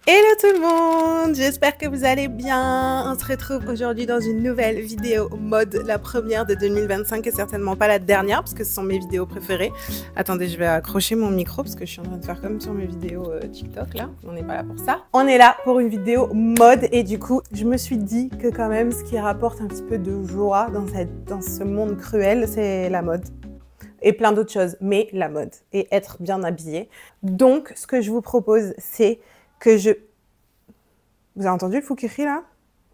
Hello tout le monde, j'espère que vous allez bien. On se retrouve aujourd'hui dans une nouvelle vidéo mode, la première de 2025 et certainement pas la dernière parce que ce sont mes vidéos préférées. Attendez, je vais accrocher mon micro parce que je suis en train de faire comme sur mes vidéos TikTok là. On n'est pas là pour ça. On est là pour une vidéo mode et du coup, je me suis dit que quand même ce qui rapporte un petit peu de joie dans ce monde cruel, c'est la mode. Et plein d'autres choses, mais la mode et être bien habillé. Donc, ce que je vous propose, c'est que je... Vous avez entendu le fou qui crie là?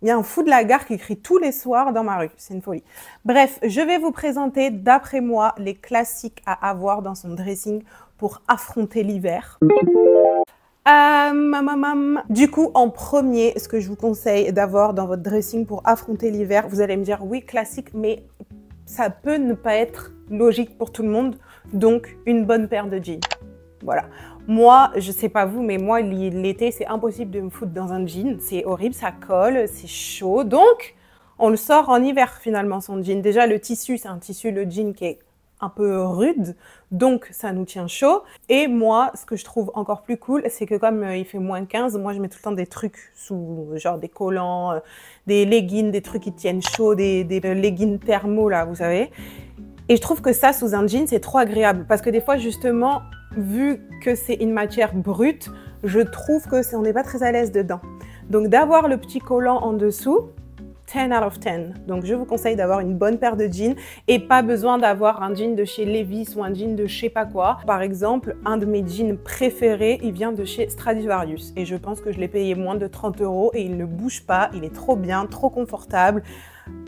Il y a un fou de la gare qui crie tous les soirs dans ma rue. C'est une folie. Bref, je vais vous présenter, d'après moi, les classiques à avoir dans son dressing pour affronter l'hiver. Du coup, en premier, ce que je vous conseille d'avoir dans votre dressing pour affronter l'hiver, vous allez me dire, oui, classique, mais ça peut ne pas être logique pour tout le monde. Donc, une bonne paire de jeans. Voilà. Moi, je sais pas vous, mais moi, l'été, c'est impossible de me foutre dans un jean. C'est horrible, ça colle, c'est chaud. Donc, on le sort en hiver, finalement, son jean. Déjà, le tissu, c'est un tissu, le jean, qui est un peu rude. Donc, ça nous tient chaud. Et moi, ce que je trouve encore plus cool, c'est que comme il fait moins 15, moi, je mets tout le temps des trucs sous, genre des collants, des leggings, des trucs qui tiennent chaud, des leggings thermo, là, vous savez. Et je trouve que ça, sous un jean, c'est trop agréable. Parce que des fois, justement, vu que c'est une matière brute, je trouve que on n'est pas très à l'aise dedans. Donc, d'avoir le petit collant en dessous, 10 out of 10. Donc, je vous conseille d'avoir une bonne paire de jeans et pas besoin d'avoir un jean de chez Levi's ou un jean de je sais pas quoi. Par exemple, un de mes jeans préférés, il vient de chez Stradivarius. Et je pense que je l'ai payé moins de 30 € et il ne bouge pas. Il est trop bien, trop confortable,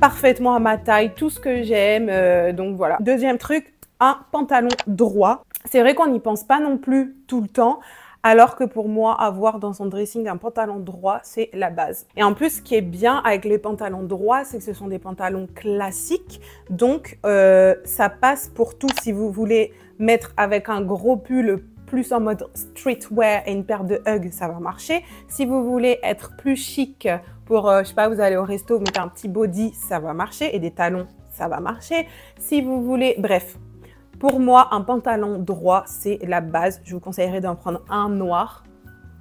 parfaitement à ma taille, tout ce que j'aime. Donc, voilà. Deuxième truc, un pantalon droit. C'est vrai qu'on n'y pense pas non plus tout le temps, alors que pour moi, avoir dans son dressing un pantalon droit, c'est la base. Et en plus, ce qui est bien avec les pantalons droits, c'est que ce sont des pantalons classiques, donc ça passe pour tout. Si vous voulez mettre avec un gros pull plus en mode streetwear et une paire de Ugg, ça va marcher. Si vous voulez être plus chic pour, je sais pas, vous allez au resto, vous mettez un petit body, ça va marcher, et des talons, ça va marcher. Si vous voulez, bref. Pour moi, un pantalon droit, c'est la base. Je vous conseillerais d'en prendre un noir.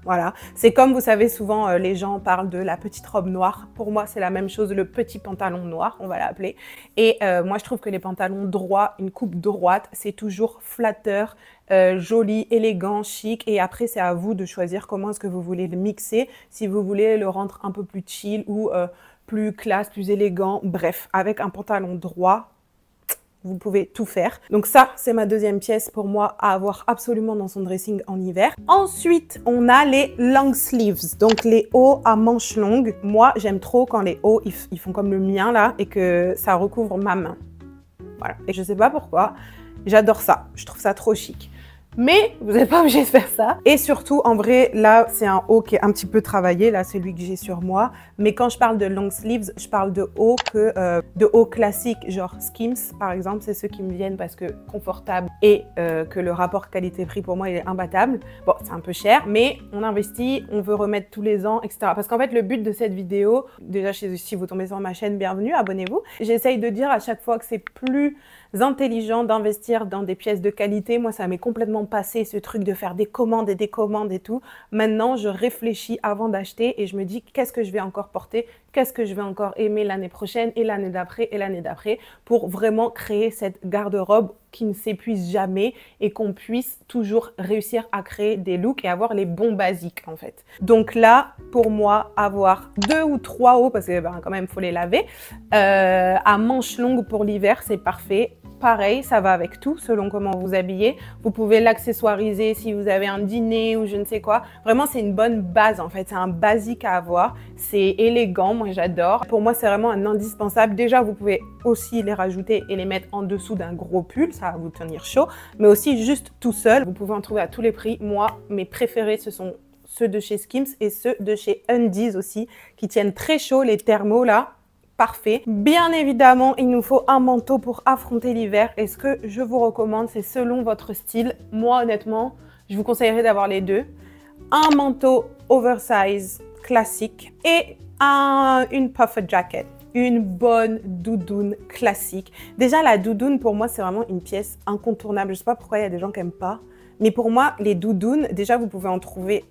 Voilà. C'est comme, vous savez, souvent, les gens parlent de la petite robe noire. Pour moi, c'est la même chose, le petit pantalon noir, on va l'appeler. Et moi, je trouve que les pantalons droits, une coupe droite, c'est toujours flatteur, joli, élégant, chic. Et après, c'est à vous de choisir comment est-ce que vous voulez le mixer. Si vous voulez le rendre un peu plus chill ou plus classe, plus élégant. Bref, avec un pantalon droit, vous pouvez tout faire. Donc ça, c'est ma deuxième pièce pour moi à avoir absolument dans son dressing en hiver. Ensuite, on a les long sleeves, donc les hauts à manches longues. Moi, j'aime trop quand les hauts, ils font comme le mien là et que ça recouvre ma main. Voilà. Et je sais pas pourquoi, j'adore ça. Je trouve ça trop chic. Mais vous n'êtes pas obligé de faire ça. Et surtout, en vrai, là, c'est un haut qui est un petit peu travaillé. Là, celui que j'ai sur moi. Mais quand je parle de long sleeves, je parle de haut de haut classique, genre Skims, par exemple. C'est ceux qui me viennent parce que confortable et que le rapport qualité-prix, pour moi, il est imbattable. Bon, c'est un peu cher, mais on investit, on veut remettre tous les ans, etc. Parce qu'en fait, le but de cette vidéo, déjà, si vous tombez sur ma chaîne, bienvenue, abonnez-vous. J'essaye de dire à chaque fois que c'est plus intelligent d'investir dans des pièces de qualité. Moi, ça m'est complètement passé ce truc de faire des commandes et tout. Maintenant, je réfléchis avant d'acheter et je me dis qu'est-ce que je vais encore porter, qu'est-ce que je vais encore aimer l'année prochaine et l'année d'après et l'année d'après pour vraiment créer cette garde-robe qui ne s'épuise jamais et qu'on puisse toujours réussir à créer des looks et avoir les bons basiques en fait. Donc là, pour moi, avoir 2 ou 3 hauts, parce que quand même, il faut les laver, à manches longues pour l'hiver, c'est parfait. Pareil, ça va avec tout, selon comment vous habillez. Vous pouvez l'accessoiriser si vous avez un dîner ou je ne sais quoi. Vraiment, c'est une bonne base en fait. C'est un basique à avoir. C'est élégant, moi j'adore. Pour moi, c'est vraiment un indispensable. Déjà, vous pouvez aussi les rajouter et les mettre en dessous d'un gros pull. Ça va vous tenir chaud. Mais aussi juste tout seul. Vous pouvez en trouver à tous les prix. Moi, mes préférés, ce sont ceux de chez Skims et ceux de chez Undies aussi, qui tiennent très chaud, les thermos là. Parfait. Bien évidemment, il nous faut un manteau pour affronter l'hiver. Et ce que je vous recommande, c'est selon votre style. Moi, honnêtement, je vous conseillerais d'avoir les deux. Un manteau oversize classique et une puffer jacket. Une bonne doudoune classique. Déjà, la doudoune, pour moi, c'est vraiment une pièce incontournable. Je ne sais pas pourquoi il y a des gens qui n'aiment pas. Mais pour moi, les doudounes, déjà, vous pouvez en trouver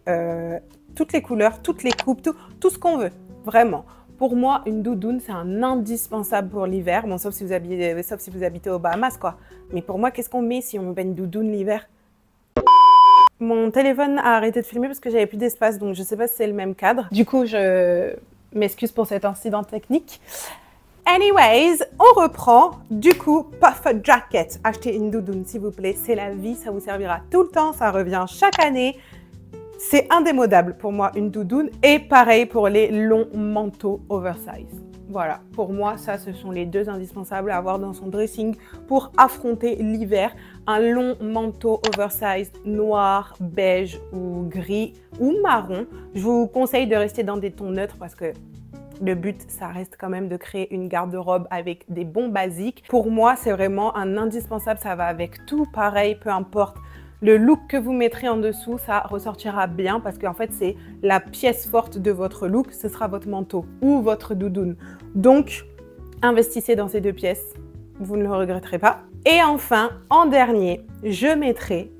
toutes les couleurs, toutes les coupes, tout ce qu'on veut, vraiment. Pour moi, une doudoune, c'est un indispensable pour l'hiver. Bon, sauf si vous habitez aux Bahamas, quoi. Mais pour moi, qu'est-ce qu'on met si on met une doudoune l'hiver? Mon téléphone a arrêté de filmer parce que j'avais plus d'espace, donc je sais pas si c'est le même cadre. Du coup, je m'excuse pour cet incident technique. Anyways, on reprend. Du coup, puff jacket. Achetez une doudoune, s'il vous plaît. C'est la vie, ça vous servira tout le temps, ça revient chaque année. C'est indémodable pour moi, une doudoune. Et pareil pour les longs manteaux oversize. Voilà, pour moi, ça, ce sont les deux indispensables à avoir dans son dressing pour affronter l'hiver. Un long manteau oversize noir, beige ou gris ou marron. Je vous conseille de rester dans des tons neutres parce que le but, ça reste quand même de créer une garde-robe avec des bons basiques. Pour moi, c'est vraiment un indispensable. Ça va avec tout, pareil, peu importe. Le look que vous mettrez en dessous, ça ressortira bien parce qu'en fait, c'est la pièce forte de votre look. Ce sera votre manteau ou votre doudoune. Donc, investissez dans ces deux pièces. Vous ne le regretterez pas. Et enfin, en dernier, je mettrai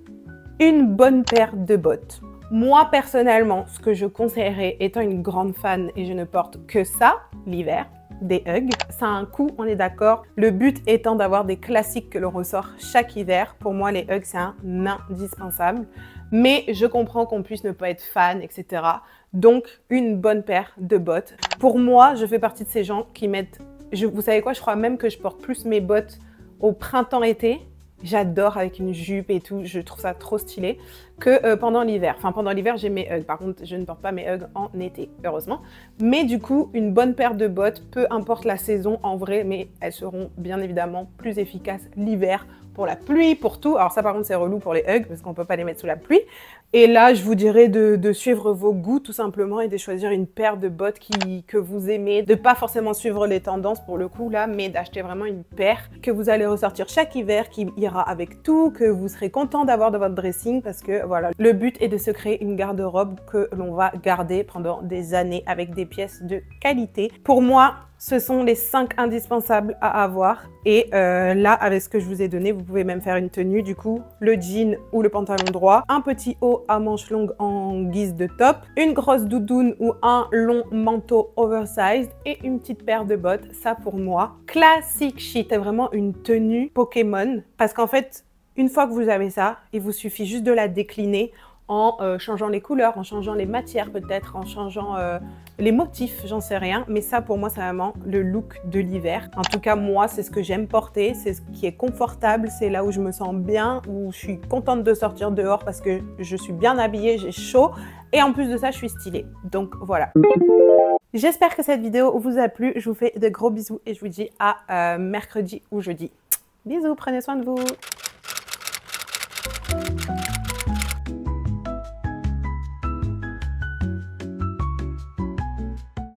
une bonne paire de bottes. Moi, personnellement, ce que je conseillerais, étant une grande fan et je ne porte que ça l'hiver, des Ugg. Ça a un coût, on est d'accord. Le but étant d'avoir des classiques que l'on ressort chaque hiver. Pour moi, les Ugg, c'est un indispensable. Mais je comprends qu'on puisse ne pas être fan, etc. Donc, une bonne paire de bottes. Pour moi, je fais partie de ces gens qui mettent... vous savez quoi, je crois même que je porte plus mes bottes au printemps-été. J'adore avec une jupe et tout, je trouve ça trop stylé, que pendant l'hiver. Enfin, pendant l'hiver, j'ai mes Ugg. Par contre, je ne porte pas mes Ugg en été, heureusement. Mais du coup, une bonne paire de bottes, peu importe la saison en vrai, mais elles seront bien évidemment plus efficaces l'hiver pour la pluie, pour tout. Alors ça, par contre, c'est relou pour les Ugg parce qu'on ne peut pas les mettre sous la pluie. Et là, je vous dirais de suivre vos goûts tout simplement et de choisir une paire de bottes que vous aimez. De pas forcément suivre les tendances pour le coup là, mais d'acheter vraiment une paire que vous allez ressortir chaque hiver, qui ira avec tout, que vous serez content d'avoir dans votre dressing parce que voilà, le but est de se créer une garde-robe que l'on va garder pendant des années avec des pièces de qualité. Pour moi, ce sont les 5 indispensables à avoir. Et là, avec ce que je vous ai donné, vous pouvez même faire une tenue. Du coup, le jean ou le pantalon droit, un petit haut à manches longues en guise de top, une grosse doudoune ou un long manteau oversized et une petite paire de bottes. Ça, pour moi, classique shit. C'est vraiment une tenue Pokémon. Parce qu'en fait, une fois que vous avez ça, il vous suffit juste de la décliner en changeant les couleurs, en changeant les matières peut-être, en changeant les motifs, j'en sais rien. Mais ça, pour moi, c'est vraiment le look de l'hiver. En tout cas, moi, c'est ce que j'aime porter, c'est ce qui est confortable, c'est là où je me sens bien, où je suis contente de sortir dehors parce que je suis bien habillée, j'ai chaud. Et en plus de ça, je suis stylée. Donc, voilà. J'espère que cette vidéo vous a plu. Je vous fais de gros bisous et je vous dis à mercredi ou jeudi. Bisous, prenez soin de vous.